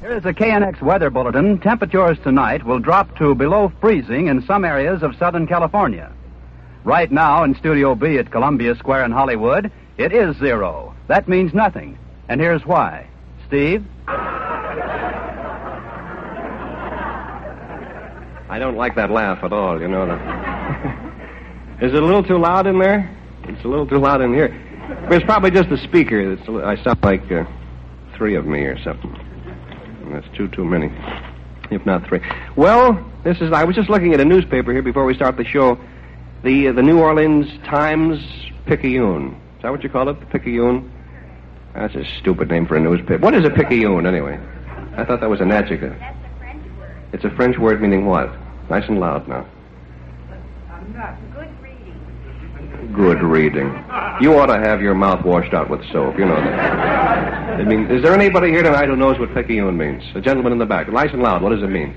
Here's a KNX weather bulletin. Temperatures tonight will drop to below freezing in some areas of Southern California. Right now in Studio B at Columbia Square in Hollywood, it is 0. That means nothing. And here's why. Steve? I don't like that laugh at all, you know. Is it a little too loud in there? It's a little too loud in here. It's probably just the speaker. I sound like 3 of me or something. And that's too many, if not 3. Well, I was just looking at a newspaper here before we start the show. The New Orleans Times-Picayune. Is that what you call it, the Picayune? That's a stupid name for a newspaper. What is a Picayune, anyway? I thought that was an adjective. That's a French word. It's a French word meaning what? Nice and loud now. Good reading. Good reading. You ought to have your mouth washed out with soap, you know that. I mean, is there anybody here tonight who knows what Picayune means? A gentleman in the back. Nice and loud. What does it mean?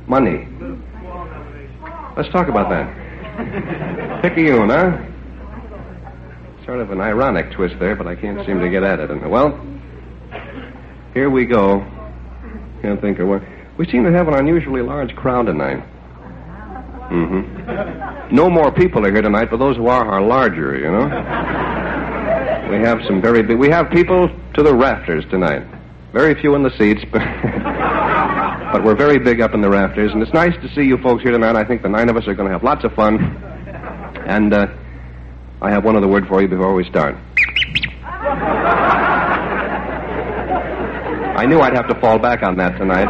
Money. Let's talk about that. Picayune, huh? Sort of an ironic twist there, but I can't seem to get at it. Well, here we go. Can't think of what. We seem to have an unusually large crowd tonight. Mm-hmm. No more people are here tonight, but those who are larger, you know. We have some very big... We have people to the rafters tonight. Very few in the seats, but we're very big up in the rafters. And it's nice to see you folks here tonight. I think the 9 of us are going to have lots of fun. And I have one other word for you before we start. I knew I'd have to fall back on that tonight.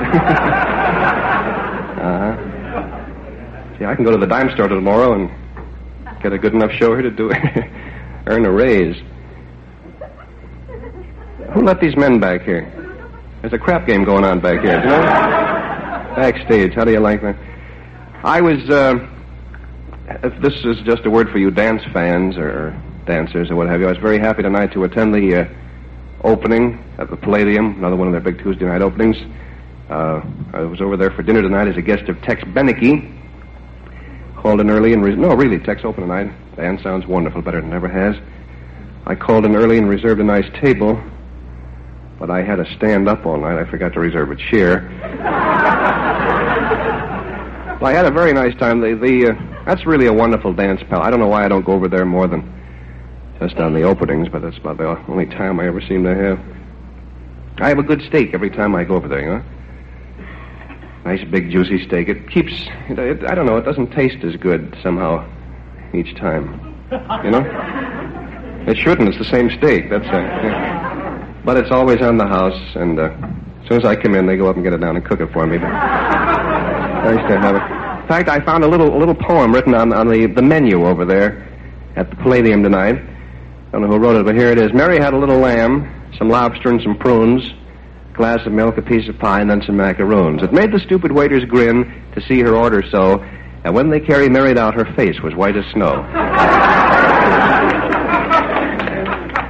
See, I can go to the dime store tomorrow and get a good enough show here to do it. Earn a raise. Who let these men back here? There's a crap game going on back here, you know? Backstage. How do you like that? I was, if this is just a word for you dance fans or dancers or what have you, I was very happy tonight to attend the opening at the Palladium, another one of their big Tuesday night openings. I was over there for dinner tonight as a guest of Tex Beneke. Called in early and... Tex opened tonight. Band sounds wonderful, better than it ever has. I called in early and reserved a nice table, but I had to stand up all night. I forgot to reserve a chair. Well, I had a very nice time. That's really a wonderful dance pal. I don't know why I don't go over there more than just on the openings, but that's about the only time I ever seem to have. I have a good steak every time I go over there, you know? Nice big juicy steak. It keeps, I don't know, it doesn't taste as good somehow each time, you know? It shouldn't, it's the same steak, that's but it's always on the house, and as soon as I come in, they go up and get it down and cook it for me. But nice to have it. In fact, I found a little poem written on the menu over there at the Palladium tonight. I don't know who wrote it, but here it is. Mary had a little lamb, some lobster and some prunes, a glass of milk, a piece of pie, and then some macaroons. It made the stupid waiters grin to see her order so, and when they carried Mary out, her face was white as snow.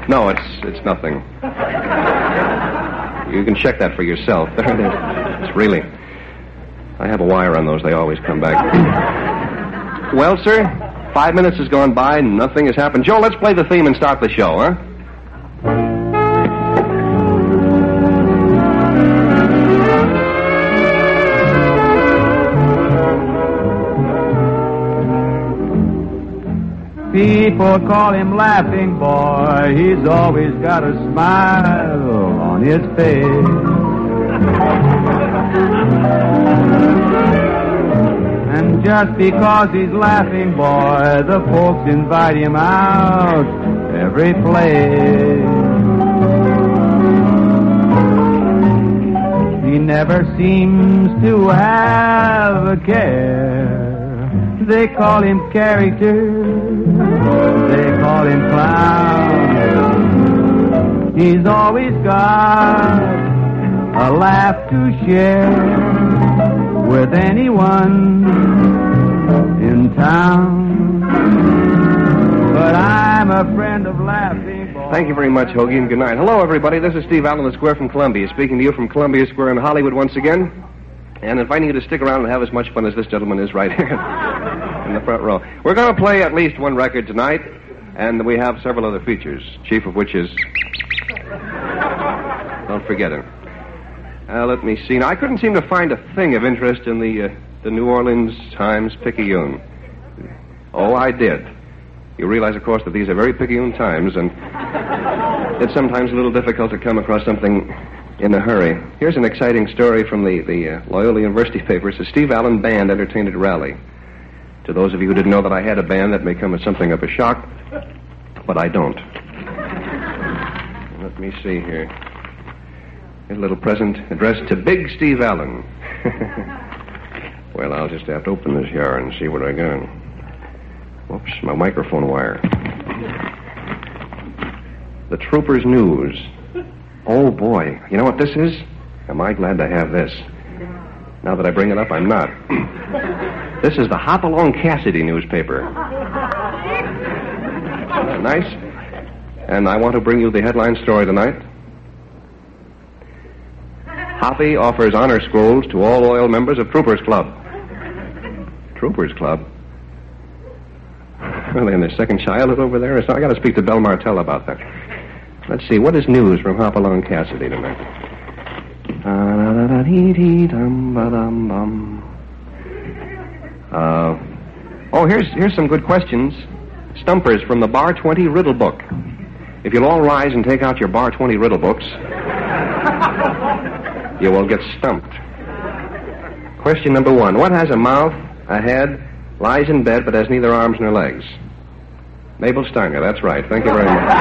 No, it's nothing. You can check that for yourself. There it is. It's really... I have a wire on those. They always come back. Well, sir, 5 minutes has gone by and nothing has happened. Joe, let's play the theme and start the show, huh? People call him Laughing Boy. He's always got a smile on his face. And just because he's Laughing Boy, the folks invite him out every place. He never seems to have a care. They call him character, they call him clown. He's always got a laugh to share with anyone in town. But I'm a friend of Laughing Boy. Thank you very much, Hoagie, and good night. Hello, everybody. This is Steve Allen, the Square from Columbia, speaking to you from Columbia Square in Hollywood once again, and inviting you to stick around and have as much fun as this gentleman is right here in the front row. We're going to play at least one record tonight, and we have several other features, chief of which is... Don't forget it. Let me see. Now, I couldn't seem to find a thing of interest in the New Orleans Times-Picayune. Oh, I did. You realize, of course, that these are very Picayune times, and it's sometimes a little difficult to come across something in a hurry. Here's an exciting story from the Loyola University papers. The Steve Allen Band entertained at a rally. To those of you who didn't know that I had a band, that may come as something of a shock, but I don't. Let me see here. Here's a little present addressed to Big Steve Allen. Well, I'll just have to open this here and see what I got. Whoops, my microphone wire. The Troopers News. Oh, boy. You know what this is? Am I glad to have this? Now that I bring it up, I'm not. This is the Hopalong Cassidy newspaper. Isn't that nice? And I want to bring you the headline story tonight. Hoppy offers honor scrolls to all loyal members of Troopers Club. Troopers Club? Well, they in their second childhood over there? So I got to speak to Belle Martell about that. Let's see, what is news from Hopalong Cassidy tonight? Here's some good questions. Stumpers from the Bar 20 Riddle Book. If you'll all rise and take out your Bar 20 Riddle Books, you will get stumped. Question number 1. What has a mouth, a head, lies in bed but has neither arms nor legs? Mabel Steiner, that's right. Thank you very much.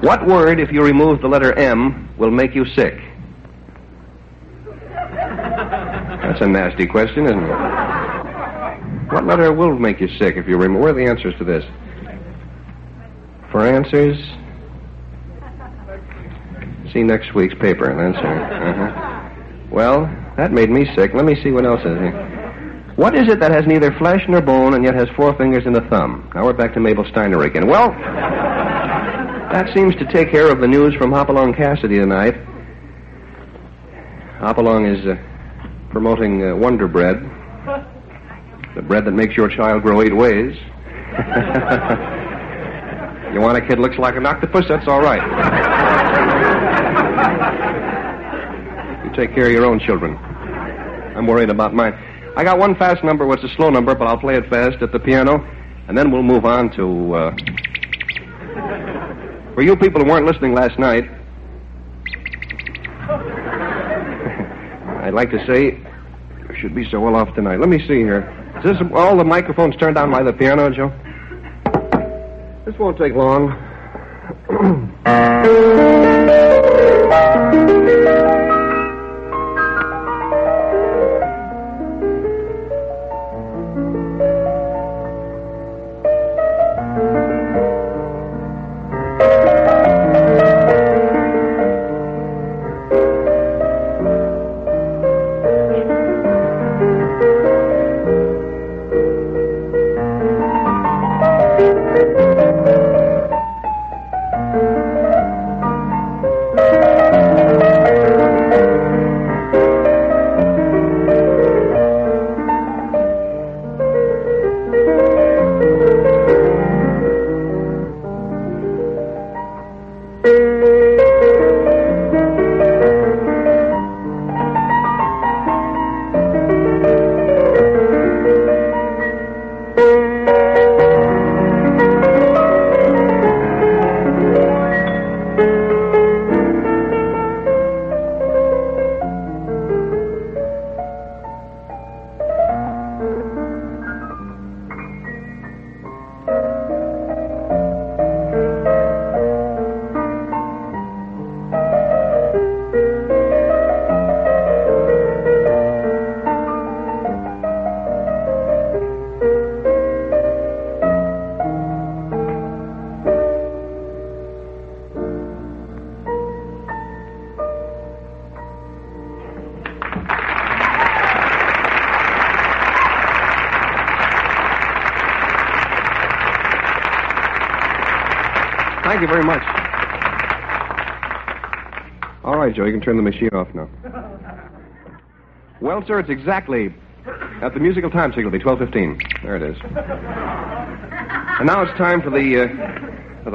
What word, if you remove the letter M, will make you sick? That's a nasty question, isn't it? What letter will make you sick if you remove... Where are the answers to this? For answers, see next week's paper. That's right. Well, that made me sick. Let me see what else is here. What is it that has neither flesh nor bone and yet has 4 fingers and a thumb? Now we're back to Mabel Steiner again. Well, that seems to take care of the news from Hopalong Cassidy tonight. Hopalong is promoting Wonder Bread, the bread that makes your child grow 8 ways. You want a kid looks like an octopus? That's all right. You take care of your own children. I'm worried about mine. I got one fast number, which is a slow number, but I'll play it fast at the piano, and then we'll move on to... For you people who weren't listening last night, I'd like to say you should be so well off tonight. Let me see here. Is this all the microphones turned down by the piano, Joe? This won't take long. Thank you very much. All right, Joe, you can turn the machine off now. Well, sir, it's exactly at the musical time signal. It'll be 12:15. There it is. And now it's time for the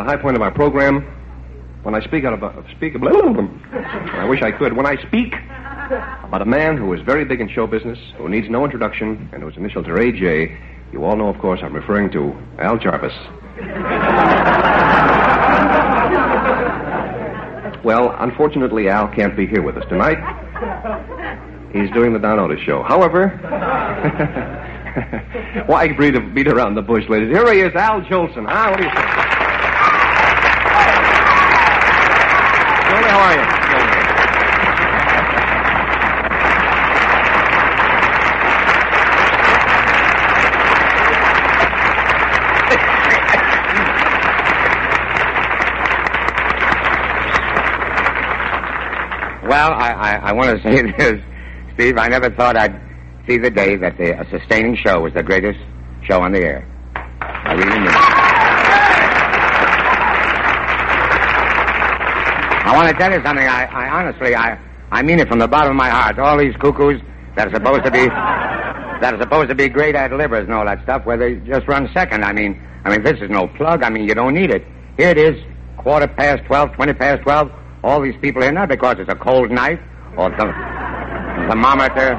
high point of our program. When I speak I wish I could. When I speak about a man who is very big in show business, who needs no introduction, and whose initials are AJ, you all know, of course, I'm referring to Al Jarvis. Well, unfortunately, Al can't be here with us tonight. He's doing the Don Otis show. However, why beat around the bush, ladies? Here he is, Al Jolson. Huh? What do you say? Jolie, how are you? Well, I want to say this, Steve. I never thought I'd see the day that a sustaining show was the greatest show on the air. I really mean it. I want to tell you something. I honestly mean it from the bottom of my heart. All these cuckoos that are supposed to be great ad-libbers and all that stuff, where they just run second. I mean, this is no plug. I mean, you don't need it. Here it is, 12:15, 12:20. All these people here, not because it's a cold night or the thermometer.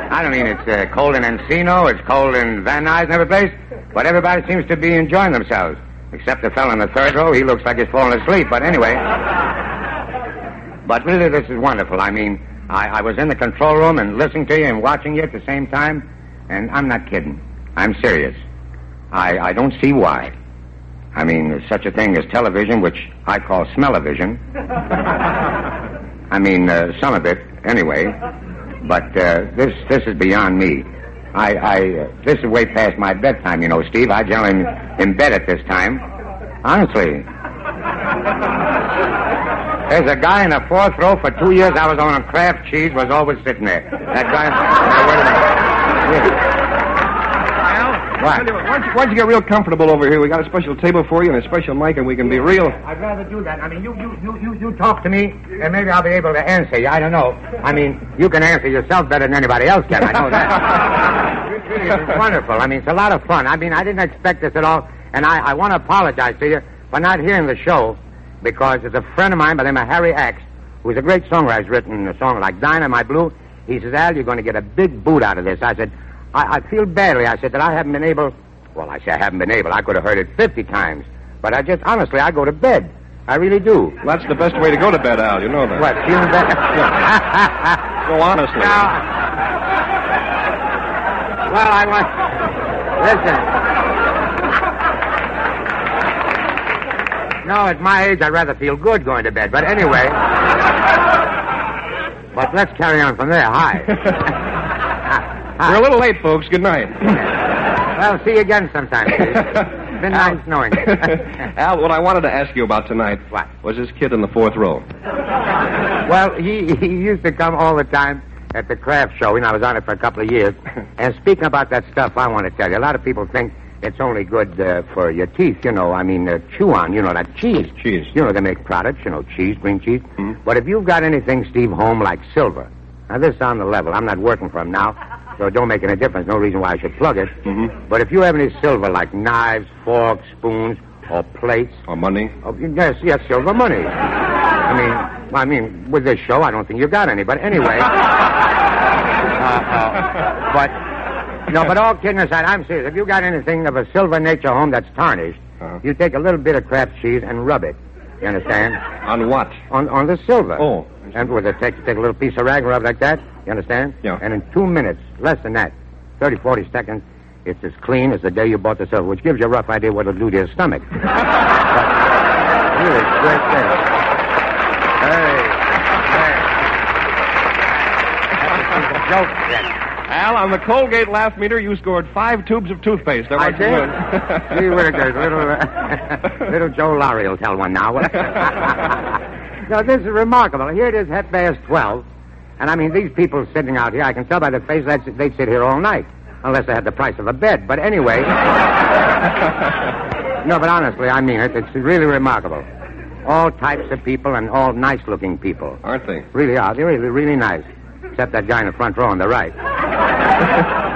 I don't mean it's cold in Encino, it's cold in Van Nuys and every place, but everybody seems to be enjoying themselves, except the fellow in the third row. He looks like he's falling asleep, but anyway. But really, this is wonderful. I mean, I was in the control room and listening to you and watching you at the same time, and I'm not kidding. I'm serious. I don't see why. I mean, there's such a thing as television, which I call smell-o-vision. I mean, some of it, anyway. But this is beyond me. This is way past my bedtime, you know, Steve. I generally am in bed at this time. Honestly. There's a guy in the fourth row for 2 years. I was on Kraft cheese, was always sitting there. That guy... Wait a minute. What? Why don't you get real comfortable over here? We got a special table for you and a special mic, and we can be real. I'd rather do that. I mean, you talk to me, and maybe I'll be able to answer you. I don't know. I mean, you can answer yourself better than anybody else can. I know that. It's wonderful. I mean, it's a lot of fun. I mean, I didn't expect this at all, and I want to apologize to you for not hearing the show, because there's a friend of mine by the name of Harry Axe, who's a great songwriter. He's written a song like Dynamite Blue. He says, Al, you're going to get a big boot out of this. I said, I feel badly. I said that I haven't been able... Well, I say I haven't been able. I could have heard it 50 times. But honestly, I go to bed. I really do. Well, that's the best way to go to bed, Al. You know that. What, feeling better? So honestly. Well, I want... Listen. No, at my age, I'd rather feel good going to bed. But anyway... But let's carry on from there. Hi. We're a little late, folks. Good night. Well, see you again sometime. It's been nice knowing you. Al, what I wanted to ask you about tonight was this kid in the fourth row. Well, he used to come all the time at the Kraft show, and I was on it for a couple of years. And speaking about that stuff, I want to tell you, a lot of people think it's only good for your teeth, you know. I mean, chew on, you know, that cheese. Cheese. You know, they make products, you know, cheese, green cheese. Mm-hmm. But if you've got anything, Steve, home like silver, now this is on the level. I'm not working for him now. So it don't make any difference. No reason why I should plug it. Mm-hmm. But if you have any silver, like knives, forks, spoons, or plates... Or money? Oh, yes, silver money. I mean, with this show, I don't think you've got any. But anyway... but all kidding aside, I'm serious. If you got anything of a silver nature home that's tarnished, you take a little bit of Kraft cheese and rub it. You understand? On what? On the silver. Oh. And with it, take a little piece of rag and rub like that. You understand? Yeah. And in 2 minutes, less than that, 30, 40 seconds, it's as clean as the day you bought the silver, which gives you a rough idea what it'll do to your stomach. But, really, great thing. Hey. That's a joke. Yes. Al, on the Colgate laugh meter, you scored 5 tubes of toothpaste. I did. Gee whittaker, little Joe Lowry will tell one now. No, this is remarkable. Here it is, 12:30. And I mean, these people sitting out here, I can tell by their face that they'd sit here all night. Unless they had the price of a bed. But anyway. No, but honestly, I mean it. It's really remarkable. All types of people and all nice-looking people. Aren't they? Really are. They're really, really nice. Except that guy in the front row on the right.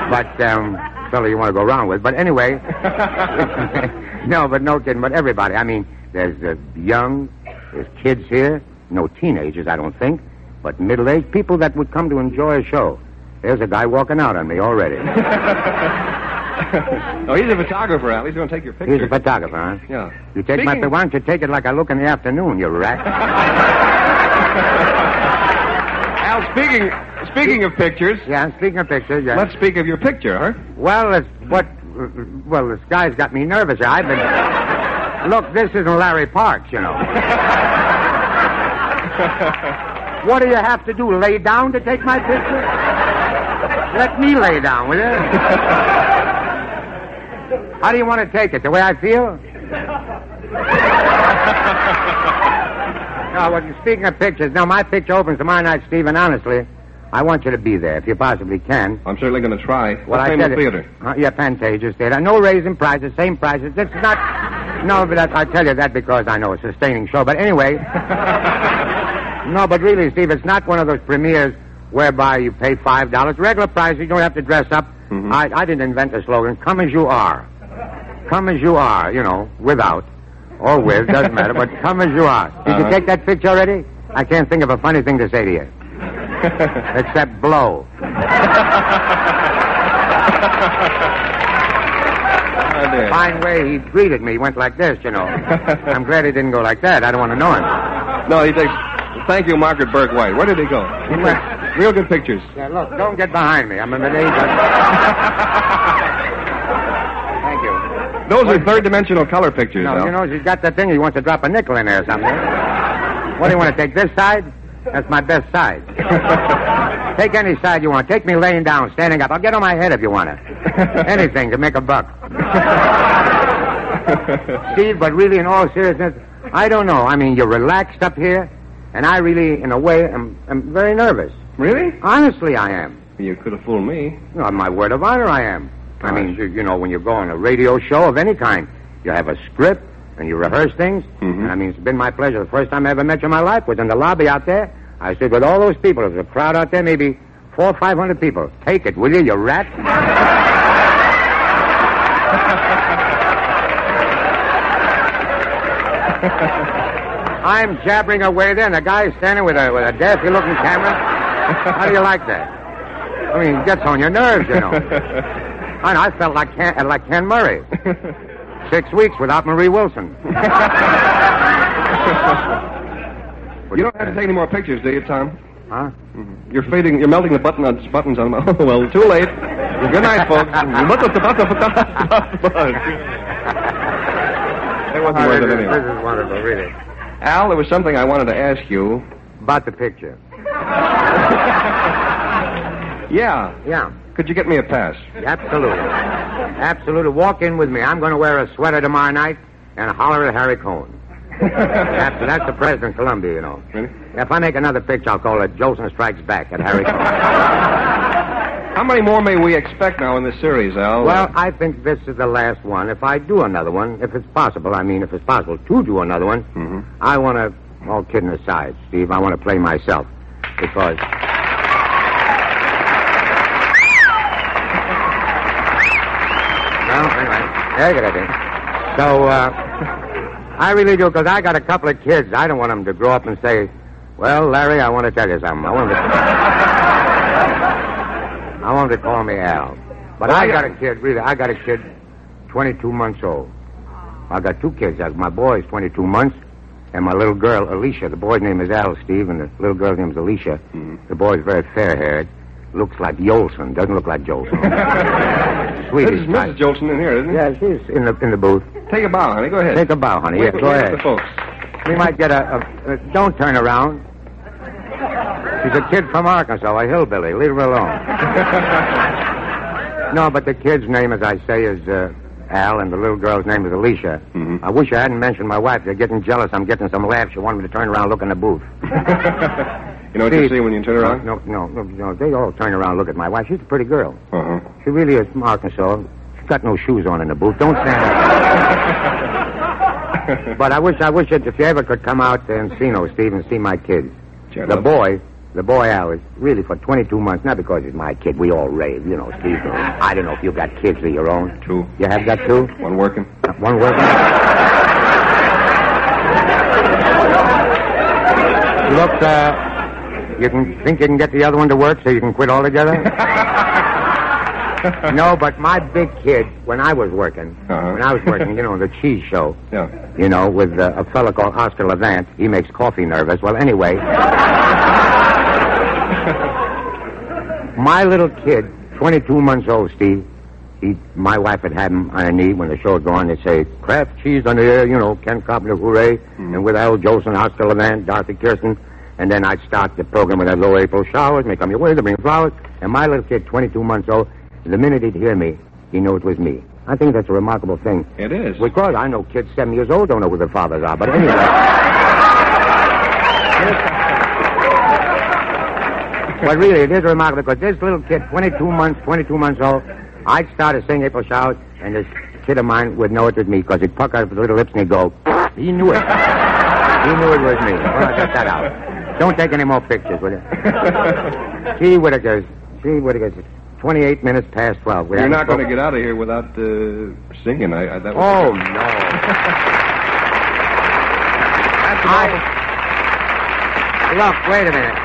But, fellow you want to go around with. But anyway. No, but no kidding. But everybody. I mean, There's young, there's kids here. No teenagers, I don't think, but middle-aged people that would come to enjoy a show. There's a guy walking out on me already. Oh, he's a photographer, Al. He's going to take your picture. He's a photographer, huh? Yeah. You take my... Why don't you take it like I look in the afternoon, you rat? Al, speaking of pictures... Yeah, speaking of pictures, yeah. Let's speak of your picture, huh? Well, this guy's got me nervous. I've been... Look, this isn't Larry Parks, you know. What do you have to do, lay down to take my picture? Let me lay down, will you? How do you want to take it? The way I feel? No, well, speaking of pictures, now my picture opens tomorrow night, Stephen. Honestly, I want you to be there if you possibly can. I'm certainly going to try. Well, what name of the theater? Yeah, Pantages Theater. No raising prices, same prices. It's not... No, but I tell you that because I know it's a sustaining show. But anyway... No, but really, Steve, it's not one of those premieres whereby you pay $5. Regular price, you don't have to dress up. Mm-hmm. I didn't invent the slogan, come as you are. Come as you are, you know, without or with, doesn't matter, but come as you are. Did you take that picture already? I can't think of a funny thing to say to you. Except blow. Fine way he greeted me. He went like this, you know. I'm glad he didn't go like that. I don't want to know him. No, he takes... Thank you, Margaret Burke White. Where did he go? He went. Real good pictures. Yeah, look, don't get behind me. I'm in the age of... Thank you. Those are third-dimensional color pictures, No, Al. you know, he's got that thing. He wants to drop a nickel in there or something. What do you want to take, this side? That's my best side. Take any side you want. Take me laying down, standing up. I'll get on my head if you want it. Anything to make a buck. Steve, but really, in all seriousness, I don't know. I mean, you're relaxed up here, and I really, in a way, am very nervous. Really? Honestly, I am. You could have fooled me. No, on my word of honor, I am. I mean, you know, when you go on a radio show of any kind, you have a script, and you rehearse things. Mm-hmm. And I mean, it's been my pleasure. The first time I ever met you in my life was in the lobby out there. I stood with all those people. There was a crowd out there, maybe 400 or 500 people. Take it, will you rat? I'm jabbering away there, and the guy's standing with a daffy-looking camera. How do you like that? I mean, it gets on your nerves, you know. I felt like Ken Murray. 6 weeks without Marie Wilson. You don't have to take any more pictures, do you, Tom? Huh? Mm-hmm. You're melting the buttons on them. Oh, well, too late. Good night, folks. There wasn't more than anyone. This is wonderful, really. Al, there was something I wanted to ask you. About the picture. Yeah. Yeah. Could you get me a pass? Absolutely. Absolutely. Walk in with me. I'm going to wear a sweater tomorrow night and holler at Harry Cohn. That's the president of Columbia, you know. Really? If I make another picture, I'll call it Jolson Strikes Back at Harry Cohn. How many more may we expect now in this series, Al? Well, I think this is the last one. If I do another one, if it's possible to do another one, mm-hmm. I want to, all kidding aside, Steve, I want to play myself. Because... Well, anyway, there you go. So, I really do, because I got a couple of kids. I don't want them to grow up and say, well, Larry, I want to tell you something. I want them to call me Al. But I got a kid, 22 months old. I got two kids. My boy's 22 months, and my little girl, Alicia. The boy's name is Al, Steve, and the little girl's name is Alicia. Mm-hmm. The boy's very fair-haired. Looks like Jolson. Doesn't look like Jolson. This is Mrs. Jolson in here, isn't it? Yeah, she's in the booth. Take a bow, honey. Go ahead. Take a bow, honey. Yeah, go ahead. The folks. We might get don't turn around. She's a kid from Arkansas, a hillbilly. Leave her alone. No, but the kid's name, as I say, is Al, and the little girl's name is Alicia. Mm-hmm. I wish I hadn't mentioned my wife. They're getting jealous. I'm getting some laughs. She wanted me to turn around and look in the booth. You know what you see when you turn around? No. They all turn around and look at my wife. She's a pretty girl. Uh-huh. She really is from Arkansas. She's got no shoes on in the booth. Don't stand there. But I wish that if you ever could come out there and see Steve, and see my kids. The boy Al is really for 22 months, not because he's my kid. We all rave, Steve. I don't know if you've got kids of your own. Two. You have got two? One working. One working? Look, you can get the other one to work so you can quit altogether? No, but my big kid, when I was working, the cheese show, with a fellow called Oscar Levant, he makes coffee nervous. Well, anyway, my little kid, 22 months old, Steve, my wife had him on her knee when the show would go on. They'd say, Kraft cheese on the air, Ken Carpenter, hooray, and with Al Jolson, Oscar Levant, Dorothy Kirsten, and then I'd start the program with that low April showers, may come your way to bring flowers, and my little kid, 22 months old, the minute he'd hear me, he knew it was me. I think that's a remarkable thing. It is. Because I know kids 7 years old don't know who their fathers are, but anyway. But really, it is remarkable because this little kid, 22 months old, I'd start to sing April Showers, and this kid of mine would know it was me because he'd pucker up his little lips and he'd go, he knew it. He knew it was me. Well, I got that out. Don't take any more pictures, will you? Gee, Whittaker's 28 minutes past 12. You're not going to get out of here without singing. That was no. Look, wait a minute.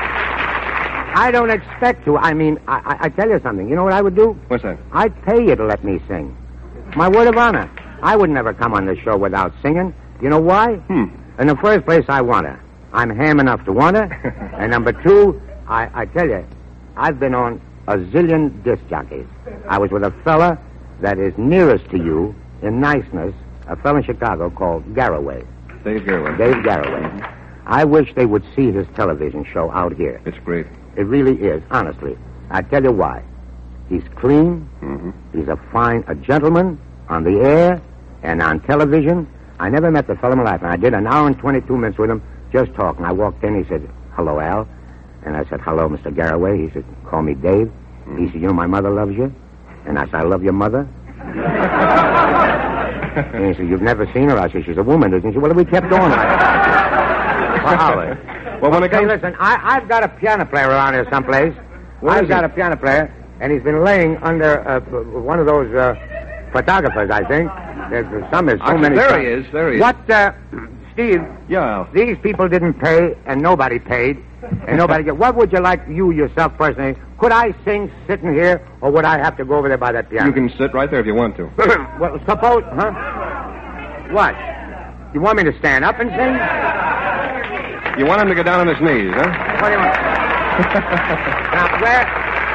I don't expect to. I mean, I tell you something. You know what I would do? What's that? I'd pay you to let me sing. My word of honor. I would never come on this show without singing. You know why? In the first place, I want to. I'm ham enough to want to. And number two, I tell you, I've been on a zillion disc jockeys. I was with a fella that is nearest to you in niceness, a fella in Chicago called Garraway. Dave Garraway. Dave Garraway. I wish they would see his television show out here. It's great. It really is, honestly. I tell you why. He's clean. He's a gentleman on the air and on television. I never met the fellow in my life, and I did an hour and 22 minutes with him just talking. I walked in, he said, hello, Al. And I said, hello, Mr. Garraway. He said, call me Dave. He said, my mother loves you. And I said, I love your mother. And he said, you've never seen her? I said, she's a woman, isn't she? Well, we kept going like that. For hours. Well, when it comes... listen, I've got a piano player around here someplace. I've got a piano player, and he's been laying under one of those photographers, I think. There's so many... There he is. What, Steve? Yeah. These people didn't pay, and nobody paid, and nobody get... What would you like, you yourself personally? Could I sing sitting here, or would I have to go over there by that piano? You can sit right there if you want to. Well, suppose... Huh? What? You want me to stand up and sing? You want him to get down on his knees, huh? What do you want? Now,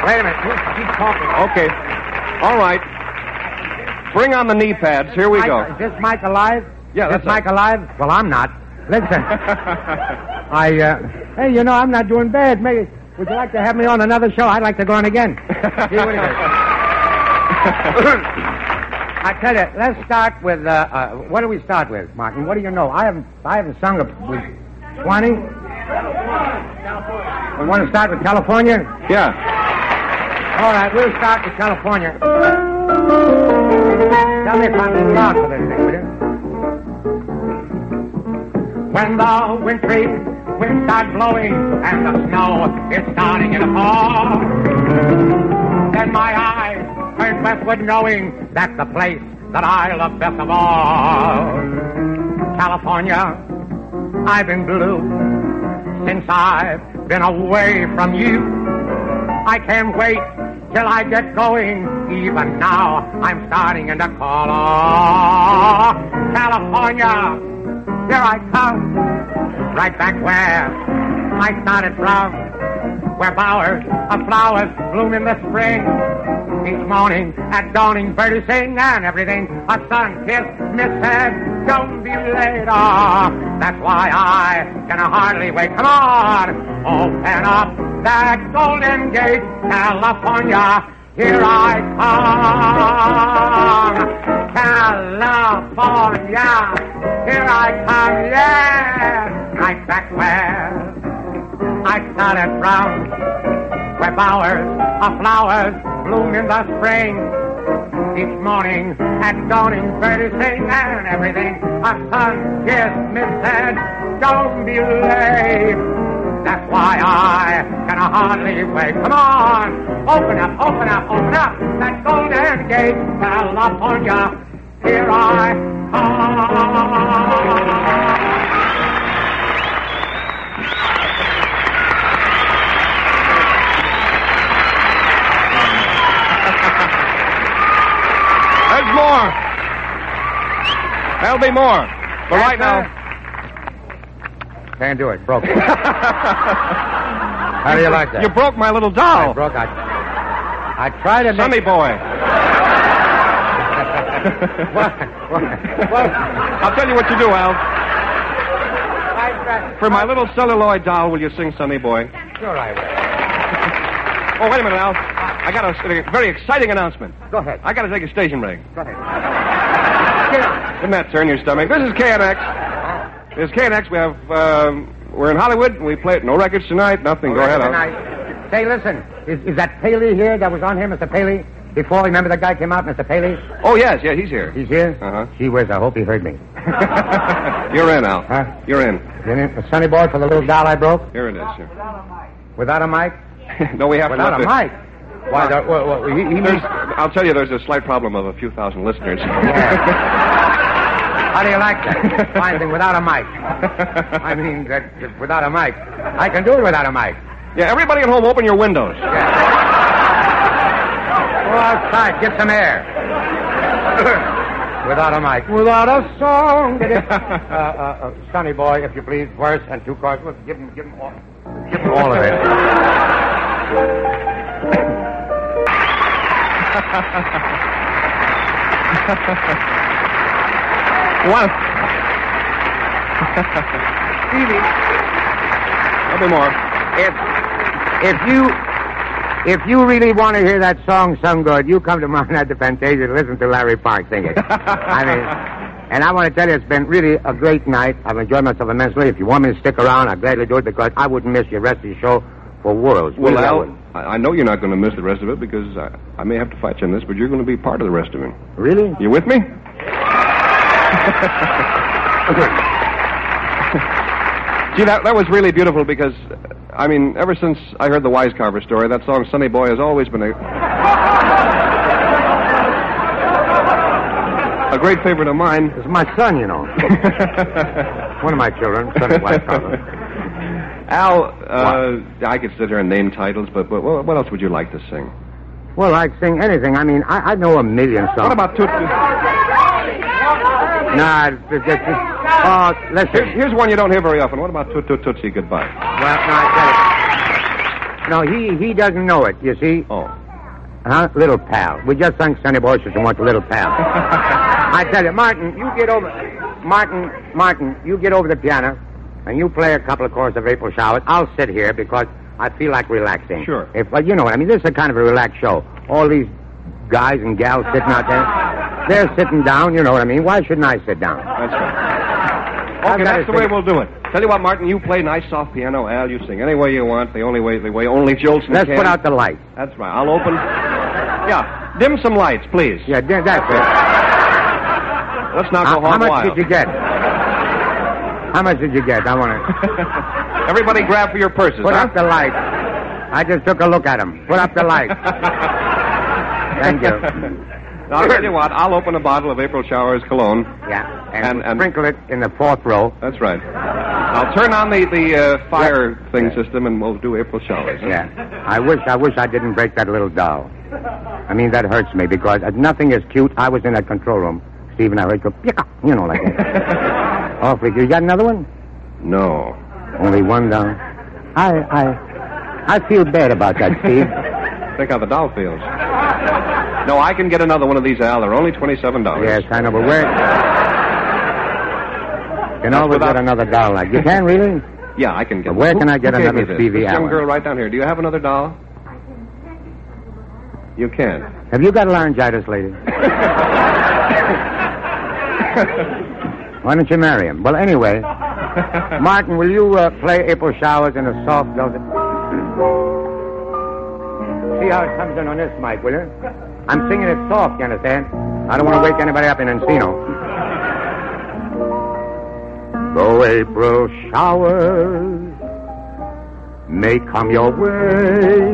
wait a minute. Keep talking. Okay. All right. Bring on the knee pads. Here we go. Is this Mike alive? Yeah, that's Mike alive? Well, I'm not. Listen. Hey, I'm not doing bad. Maybe, would you like to have me on another show? I'd like to go on again. See what it is. I tell you, let's start with, what do we start with, Martin? What do you know? I haven't sung with 20. We want to start with California? Yeah. All right, we'll start with California. Tell me if I'm too loud for this thing, will you? When the wintry winds start blowing and the snow is starting to fall, then my eyes turn westward knowing that's the place that I love best of all. California, I've been blue since I've been away from you. I can't wait till I get going. Even now, I'm starting to call. Oh, California, here I come, right back where I started from, where bowers of flowers bloom in the spring. Each morning at dawning, birdies sing and everything. A sun-kissed miss said, don't be late. Oh, that's why I can hardly wait. Come on, open up that golden gate, California. Here I come, California. Here I come, yeah, right back where I started from, where bowers of flowers bloom in the spring. Each morning at dawning, birdies sing and everything. A sun-kissed miss said, don't be late. That's why I can hardly wait. Come on, open up, open up, open up that golden gate, California. Here I come. There'll be more. But right now... Can't do it. Broke it. How do you like that? You broke my little doll. I tried to make... Sonny boy. What? I'll tell you what you do, Al. For my little celluloid doll, will you sing Sonny Boy? Sure I will. Oh, wait a minute, Al. I got a very exciting announcement. Go ahead. I got to take a station break. Go ahead. Didn't that turn your stomach? This is KNX. This is KNX. We have, we're in Hollywood. We play no records tonight. Nothing. Go ahead, Al. Say, listen. Is that Paley here that was on here, Mr. Paley? Before, remember the guy came out, Mr. Paley? Oh, yes, he's here. He's here? Uh-huh. Gee whiz, I hope he heard me. You're in, Al. Huh? You're in. You in? The Sonny Boy for the little doll I broke? Here it is, sir. Without a mic? No, we have Without a mic? Why, I'll tell you, there's a slight problem of a few thousand listeners. Yeah. How do you like that? Fine thing, without a mic. I mean, without a mic. I can do it without a mic. Yeah, everybody at home, open your windows. Yeah. Go outside, get some air. Without a mic. Without a song. Sonny Boy, if you please, verse and two chords. Give him all. Give him all of it. What? Stevie. There'll be more. If you really want to hear that song sung good, you come to mine at the Fantasia to listen to Larry Park sing it. I mean, and I want to tell you, it's been really a great night. I've enjoyed myself immensely. If you want me to stick around, I'd gladly do it because I wouldn't miss your rest of the show for worlds. Well, Al, I know you're not going to miss the rest of it because I may have to fight you on this, but you're going to be part of the rest of it. Really? You with me? Gee, that was really beautiful because, I mean, ever since I heard the Wise Carver story, that song Sonny Boy has always been a great favorite of mine. It's my son, you know. One of my children, Sonny Wise Carver. Al, I could sit here and name titles, but what else would you like to sing? Well, I'd sing anything. I mean, I know a million songs. What about Toot? Nah, listen. Here's one you don't hear very often. What about Toot Toot Tootsie Goodbye? Well, no, I tell you. No, he doesn't know it, you see. Oh. Huh? Little Pal. We just sung Sonny Boy and want the Little Pal. I tell you, Martin, you get over... Martin, you get over the piano, and you play a couple of chords of April Showers. I'll sit here because I feel like relaxing. Sure. Well, you know what I mean. This is a kind of a relaxed show. All these guys and gals sitting out there, they're sitting down, you know what I mean. Why shouldn't I sit down? That's right. Okay, that's the way we'll do it. Tell you what, Martin, you play nice soft piano. Al, you sing any way you want, the way only Jolson Let's can. put out the light. That's right. I'll open... Yeah, dim some lights, please. Yeah, that's it. Let's not go home How much wild. did you get? How much did you get? I want to... Everybody grab for your purses, Put up the light. I just took a look at him. Put up the light. Thank you. I'll tell you what, I'll open a bottle of April Showers cologne. Yeah, and sprinkle it in the fourth row. That's right. I'll turn on the fire system, and we'll do April Showers. Huh? Yeah. I wish I didn't break that little doll. I mean, that hurts me because nothing is cute. I was in that control room. Steve and I heard go, you know, like that. Awfully cute. You got another one? No. Only one doll? I feel bad about that, Steve. Think how the doll feels. No, I can get another one of these, Al. They're only $27. Yes, I know, but where... You can always get another doll like... You can, really? Yeah, I can get... But where can I get another Stevie This young Allen? girl right down here. Do you have another doll? You can. Have you got laryngitis, lady? Why don't you marry him? Well, anyway, Martin, will you play April Showers in a soft velvet? See how it comes in on this mic, will you? I'm singing it soft, you understand? I don't want to wake anybody up in Encino. Though April showers may come your way,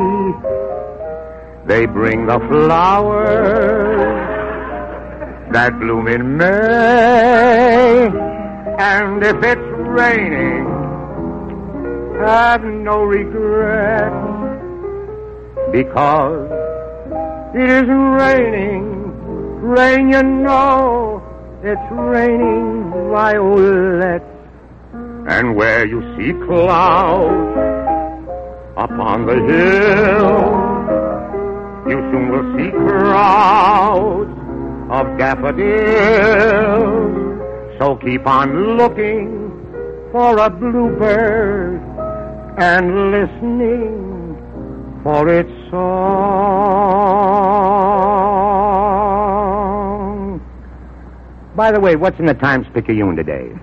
they bring the flowers that bloom in May. And if it's raining, have no regret, because it isn't raining. Rain, you know, it's raining violets. And where you see clouds upon the hill, you soon will see crowds of daffodils. So keep on looking for a bluebird and listening for its song. By the way, what's in the Times-Picayune today?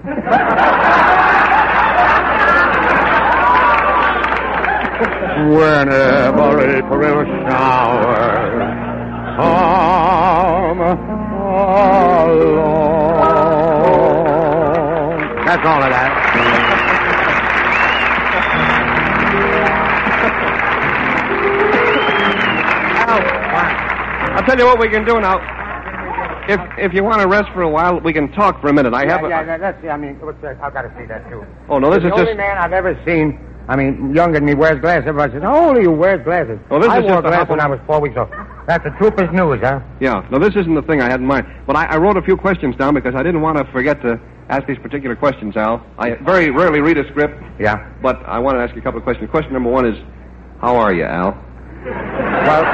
Whenever April showers come along. That's all of that. I'll tell you what we can do now. If you want to rest for a while, we can talk for a minute. Let's see. I mean, I've got to see that, too. Oh, no, this is the just... only man I've ever seen, I mean, younger than me, wears glasses. Everybody says, how old are you, wears glasses? Oh, this I is wore just a glasses when I was 4 weeks old. That's the Trooper's News, huh? Yeah. No, this isn't the thing I had in mind. But I wrote a few questions down because I didn't want to forget to ask these particular questions, Al. I very rarely read a script. Yeah. But I want to ask you a couple of questions. Question number one is, how are you, Al? Well,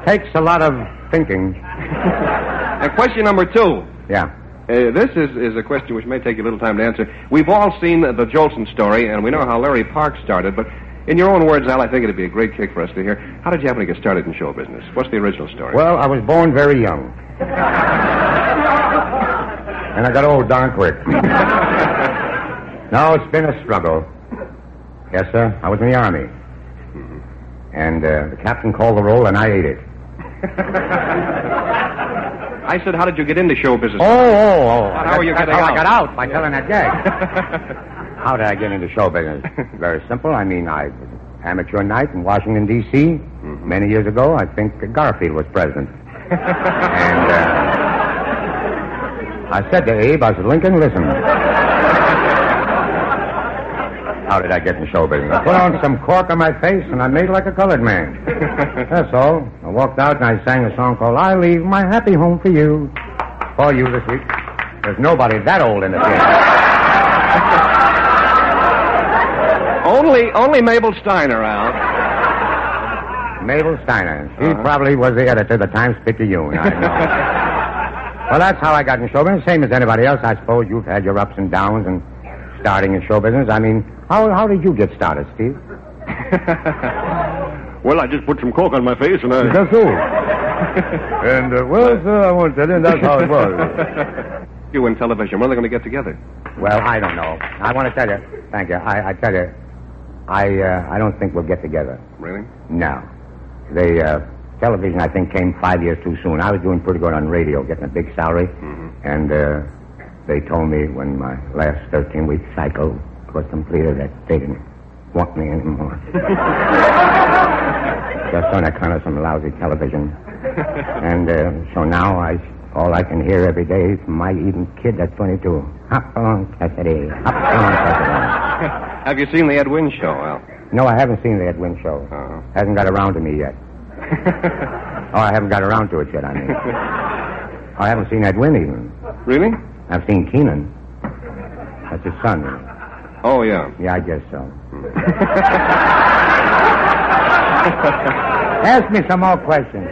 takes a lot of thinking. And question number two. Yeah. This is a question which may take you a little time to answer. We've all seen the Jolson story, and we know how Larry Park started, but in your own words, Al, I think it'd be a great kick for us to hear. How did you happen to get started in show business? What's the original story? Well, I was born very young. And I got old darn quick. No, it's been a struggle. Yes, sir. I was in the Army. And the captain called the roll, and I ate it. I said, how did you get into show business? Oh. How were you getting out? out? I got out by telling that gag. How did I get into show business? Very simple. I mean, I was an amateur night in Washington, D.C. Many years ago. I think Garfield was president. And I said to Abe, I said, Lincoln, listen. How did I get in show business? I put on some cork on my face, and I made like a colored man. That's all. I walked out, and I sang a song called I Leave My Happy Home for You. For you this week. There's nobody that old in the theater. Only Mabel Steiner, Al. Mabel Steiner. She probably was the editor of the Times-Picayune, I know. Well, that's how I got in show business. Same as anybody else, I suppose. You've had your ups and downs and starting in show business. I mean, how did you get started, Steve? Well, I just put some cork on my face and I... That's all. And, sir, I won't tell you, that's how it was. You and television, when are they going to get together? Well, I don't know. I want to tell you. Thank you. I tell you, I don't think we'll get together. Really? No. The television, I think, came 5 years too soon. I was doing pretty good on radio, getting a big salary. And they told me when my last 13-week cycle was completed that they didn't want me anymore. Just on account of some lousy television. And so now all I can hear every day is my even kid at 22. Hop along, Cassidy. Hop along, Cassidy. Have you seen the Ed Wynn show, Al? No, I haven't seen the Ed Wynn show. Hasn't got around to me yet. I haven't got around to it yet, I mean. I haven't seen Ed Wynn even. Really? I've seen Keenan. That's his son. Oh, yeah. Yeah, I guess so. Ask me some more questions.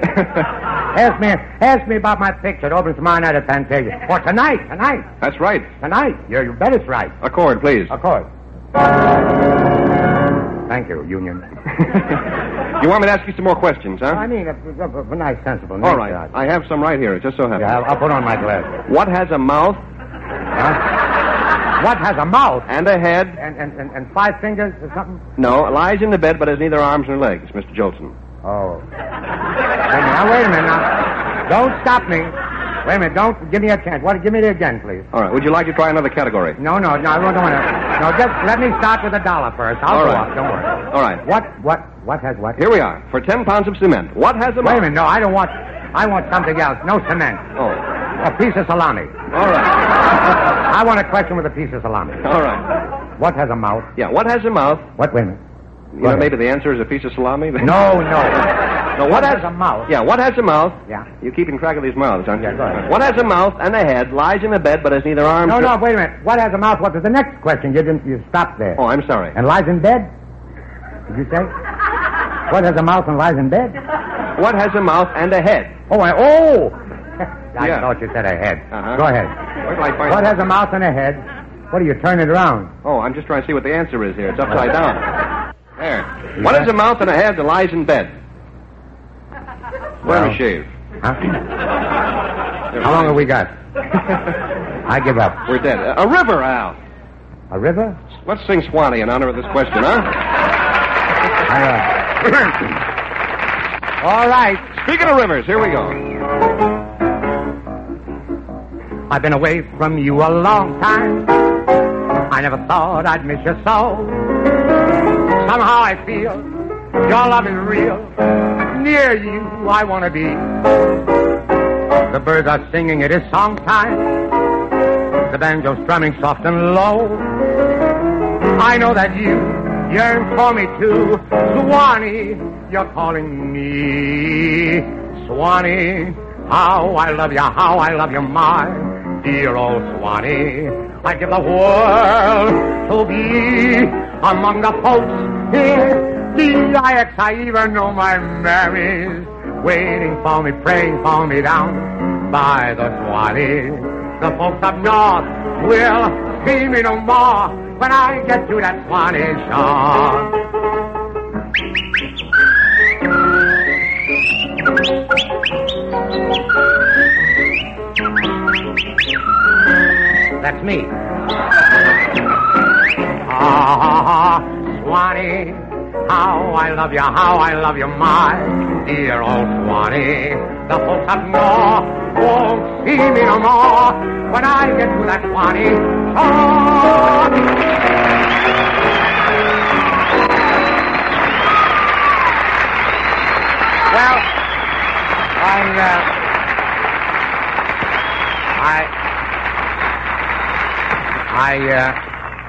Ask me about my picture. It opens tomorrow night at Fantasia. Or tonight. That's right. Tonight. You bet it's right. Accord, please. Accord. Thank you, Union. You want me to ask you some more questions, huh? I mean, a nice, sensible name. All right. I have some right here. It just so happens. Yeah, I'll put on my glasses. What has a mouth? Huh? What has a mouth? And a head. And 5 fingers or something? No, lies in the bed but has neither arms nor legs, Mr. Jolson. Oh. Wait a minute now. Don't stop me. Wait a minute. Don't give me a chance. Give me it again, please. All right. Would you like to try another category? No, I don't want to. No, just let me start with $1 first. I'll go up. Don't worry. All right. What has what? Here we are. For 10 pounds of cement. What has a mouth? Wait a minute. No, I don't want... I want something else. No cement. Oh. A piece of salami. All right. I want a question with a piece of salami. All right. What has a mouth? Yeah, what has a mouth? What? Wait a minute. maybe the answer is a piece of salami? No. No, what has a mouth? Yeah, what has a mouth? Yeah. You're keeping track of these mouths, aren't you? Yeah, go ahead. What has a mouth and a head, lies in a bed, but has neither arms... No, wait a minute. What has a mouth? What was the next question? You stopped there. Oh, I'm sorry. And lies in bed? Did you say? What has a mouth and lies in bed? What has a mouth and a head? I Yeah. thought you said a head. Uh-huh. Go ahead. Where till I find What it? has a mouth and a head? What are you turning it around? Oh, I'm just trying to see what the answer is here. It's upside down. There. What has a mouth and a head that lies in bed? Let me shave. Huh? How long have we got? I give up. We're dead. A river, Al. A river? Let's sing Swanee in honor of this question, huh? All right. Speaking of rivers, here we go. I've been away from you a long time. I never thought I'd miss you so. Somehow I feel your love is real. Near you I want to be. The birds are singing, it is song time. The banjo's strumming soft and low. I know that you yearn for me too. Swanee, you're calling me. Swanee, how I love you, my dear old Swanee. I'd give the world to be among the folks here. I even know my Mary's waiting for me, praying for me down by the Swanee. The folks up north will see me no more when I get to that Swanee shore. That's me. Swanee, how I love you, my dear old Swanee. The folks up north won't see me no more when I get to that Swanee shore. Well,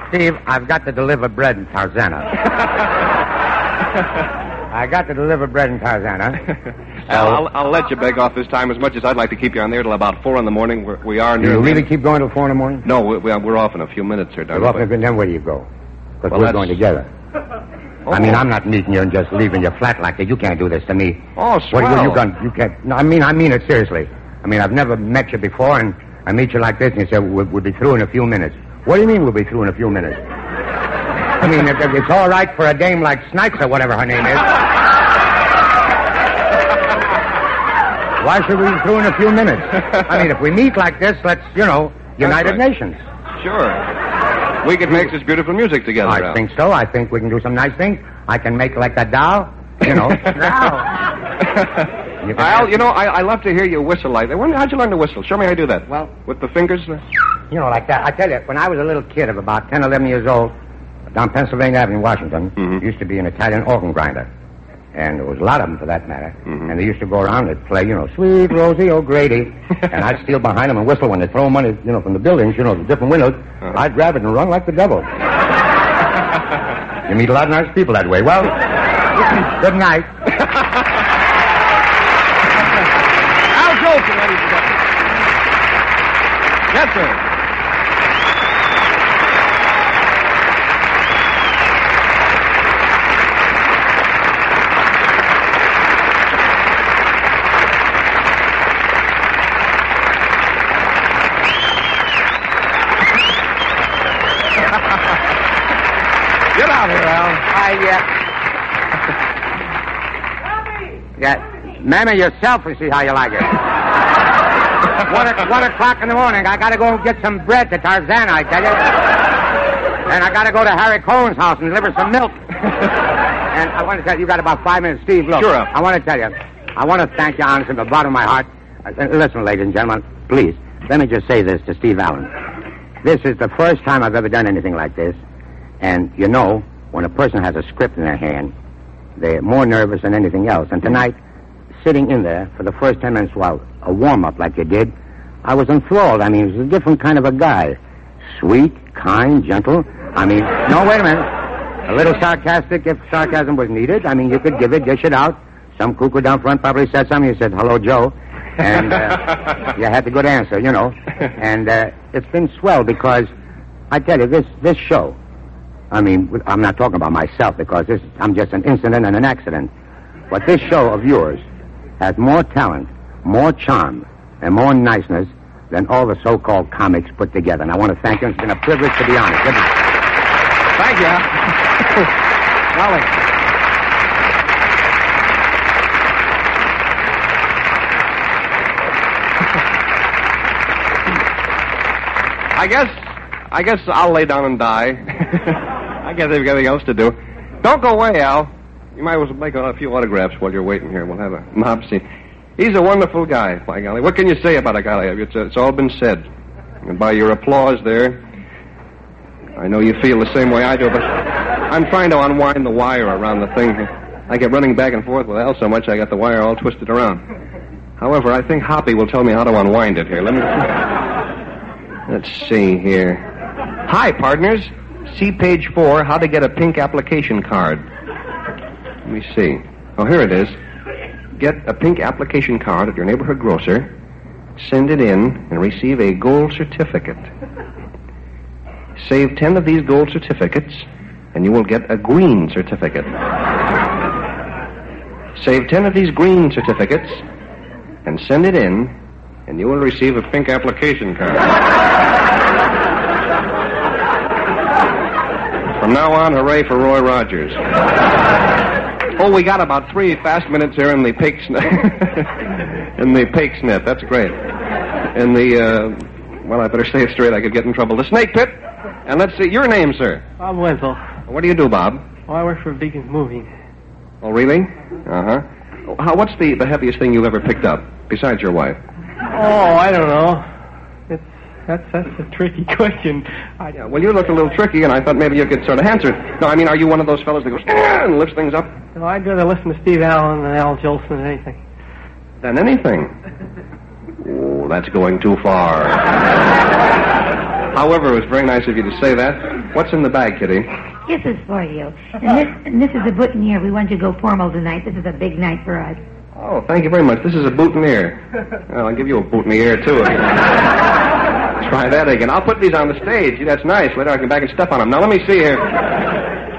Steve, I've got to deliver bread in Tarzana. I got to deliver bread in Tarzana. I'll let you beg off this time as much as I'd like to keep you on there till about 4 in the morning. We are near... You really keep going till 4 in the morning? No, we're off in a few minutes here, darling. Then where do you go? Because we're going together. Oh. I mean, I'm not meeting you and just leaving you flat like that. You can't do this to me. Oh, swell. What you got? You can't. No, I mean it seriously. I mean, I've never met you before, and I meet you like this, and you say we'll be through in a few minutes. What do you mean we'll be through in a few minutes? I mean, it's all right for a dame like Snipes or whatever her name is. Why should we be through in a few minutes? I mean, if we meet like this, let's, United Nations. Sure. We could make this beautiful music together. I think so. I think we can do some nice things. I can make like that doll, doll. I love to hear you whistle like that. How'd you learn to whistle? Show me how you do that. Well, with the fingers? Like that. I tell you, when I was a little kid of about 10, 11 years old, down Pennsylvania Avenue, Washington, used to be an Italian organ grinder. And there was a lot of them, for that matter. Mm-hmm. And they used to go around and play, Sweet Rosie O'Grady. And I'd steal behind them and whistle when they throw money, from the buildings, the different windows. Uh-huh. I'd grab it and run like the devil. You meet a lot of nice people that way. Well, good night. Al Jolson, ladies and gentlemen. Yes, sir. Get out here, Al. Mammy, yourself and see how you like it. 1 o'clock in the morning. I got to go and get some bread to Tarzana, I tell you. And I got to go to Harry Cohen's house and deliver some milk. And I want to tell you, you got about 5 minutes, Steve. Look, sure. I want to tell you, I want to thank you honestly from the bottom of my heart. Listen, ladies and gentlemen, please, let me just say this to Steve Allen. This is the first time I've ever done anything like this. And when a person has a script in their hand, they're more nervous than anything else. And tonight, sitting in there for the first 10 minutes while a warm-up like you did, I was enthralled. I mean, he was a different kind of a guy. Sweet, kind, gentle. I mean, no, wait a minute. A little sarcastic if sarcasm was needed. I mean, you could dish it out. Some cuckoo down front probably said something. You said, hello, Joe. And you had the good answer, you know. And it's been swell because, I tell you, this show, I mean, I'm not talking about myself because I'm just an incident and an accident. But this show of yours has more talent, more charm, and more niceness than all the so-called comics put together. And I want to thank you. It's been a privilege to be on it. Thank you. Golly. I guess I'll lay down and die. I guess they've got anything else to do. Don't go away, Al. You might as well make a few autographs while you're waiting here. We'll have a mob scene. He's a wonderful guy, by golly. What can you say about a guy like that? It's all been said. And by your applause there, I know you feel the same way I do, but I'm trying to unwind the wire around the thing. I get running back and forth with Al so much I got the wire all twisted around. However, I think Hoppy will tell me how to unwind it here. Let's see here. Hi, partners. See page 4, how to get a pink application card. Let me see. Oh, here it is. Get a pink application card at your neighborhood grocer, send it in, and receive a gold certificate. Save 10 of these gold certificates, and you will get a green certificate. Save 10 of these green certificates, and send it in, and you will receive a pink application card. From now on, hooray for Roy Rogers. Oh, we got about 3 fast minutes here in the Pake's in the Pake's net. That's great. In the, well, I better say it straight. I could get in trouble. The Snake Pit. And let's see, your name, sir. Bob Wenzel. What do you do, Bob? Oh, I work for Beacon's Moving. Oh, really? Uh-huh. What's the heaviest thing you've ever picked up, besides your wife? Oh, I don't know. That's a tricky question. Yeah, well, you looked a little tricky, and I thought maybe you could sort of answer it. No, I mean, are you one of those fellows that goes and lifts things up? No, I'd rather listen to Steve Allen and Al Jolson than anything. Than anything? Oh, that's going too far. However, it was very nice of you to say that. What's in the bag, Kitty? This is for you. And this is a boutonniere. We want you to go formal tonight. This is a big night for us. Oh, thank you very much. This is a boutonniere. Well, I'll give you a boutonniere, too. Try that again. I'll put these on the stage. That's nice. Later I can back and step on them. Now, let me see here.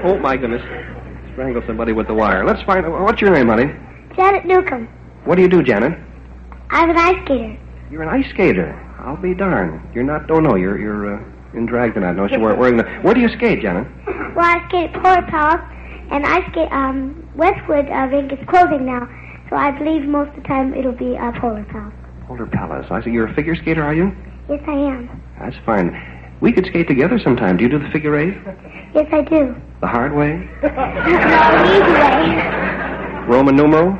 Oh, my goodness. Strangle somebody with the wire. Let's find out. What's your name, honey? Janet Newcomb. What do you do, Janet? I'm an ice skater. You're an ice skater. I'll be darned. You're not... Oh, no, you're in drag tonight. No, you're wearing the... Where do you skate, Janet? Well, I skate at Polar Palace, and I skate, Westwood Inc. is closing now, so I believe most of the time it'll be Polar Palace. Polar Palace. I see. You're a figure skater, are you? Yes, I am. That's fine. We could skate together sometime. Do you do the figure 8? Yes, I do. The hard way? No, the easy way. Roman numeral?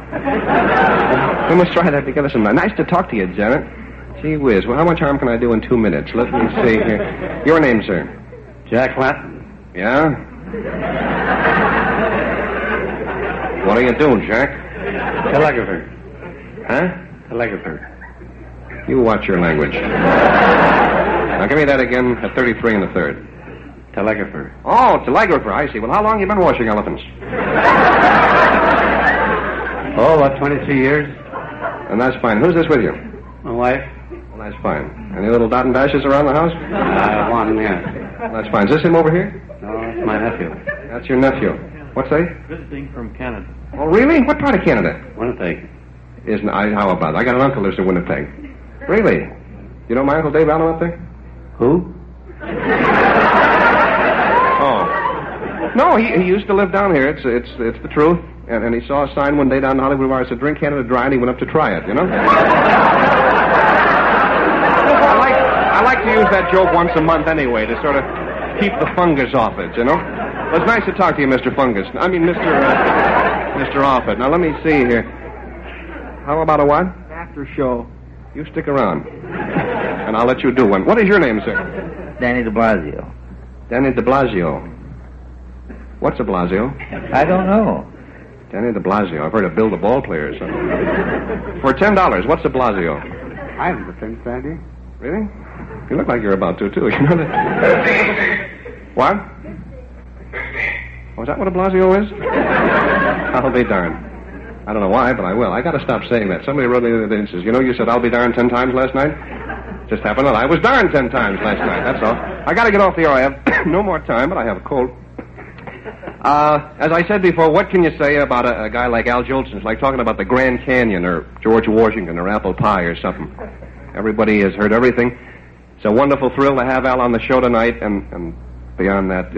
We must try that together sometime. Nice to talk to you, Janet. Gee whiz. Well, how much harm can I do in 2 minutes? Let me see here. Your name, sir? Jack Latin. Yeah? What do you do, Jack? Telegrapher. Huh? Telegrapher. You watch your language. Now, give me that again at 33 and a third. Telegrapher. Oh, telegrapher. I see. Well, how long have you been washing elephants? Oh, about 23 years. And that's fine. Who's this with you? My wife. Well, that's fine. Any little dot and dashes around the house? One, yes. Well, that's fine. Is this him over here? No, that's my nephew. That's your nephew. What's that? Visiting from Canada. Oh, really? What part of Canada? Winnipeg. How about it? I got an uncle who lives in Winnipeg. Really? You know my Uncle Dave Allen up there? Who? Oh. No, he used to live down here. It's the truth. And he saw a sign one day down in Hollywood where it said, "Drink Canada Dry," and he went up to try it, you know? I like to use that joke once a month anyway, to sort of keep the fungus off it, you know? Well, it's nice to talk to you, Mr. Fungus. I mean, Mr. Offit. Now, let me see here. How about a what? After show. You stick around. And I'll let you do one. What is your name, sir? Danny de Blasio. Danny de Blasio. What's a Blasio? I don't know. Danny de Blasio. I've heard of Bill the ball player or something. For $10, what's a Blasio? I haven't pretended, Sandy. Really? You look like you're about to, too. You know that? What? Oh, is that what a Blasio is? I'll be darned. I don't know why, but I will. I got to stop saying that. Somebody wrote me the other day and says, you said I'll be darned 10 times last night? Just happened that I was darned 10 times last night, that's all. I got to get off the air. I have no more time, but I have a cold. As I said before, what can you say about a guy like Al Jolson? It's like talking about the Grand Canyon or George Washington or apple pie or something. Everybody has heard everything. It's a wonderful thrill to have Al on the show tonight, and beyond that,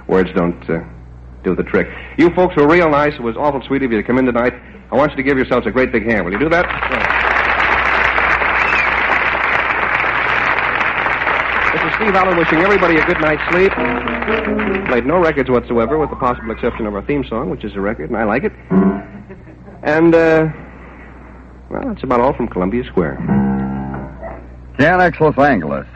words don't do the trick. You folks were real nice. It was awful sweet of you to come in tonight. I want you to give yourselves a great big hand. Will you do that? This is Steve Allen wishing everybody a good night's sleep. Played no records whatsoever, with the possible exception of our theme song, which is a record, and I like it. And, well, that's about all from Columbia Square. KNX Los Angeles.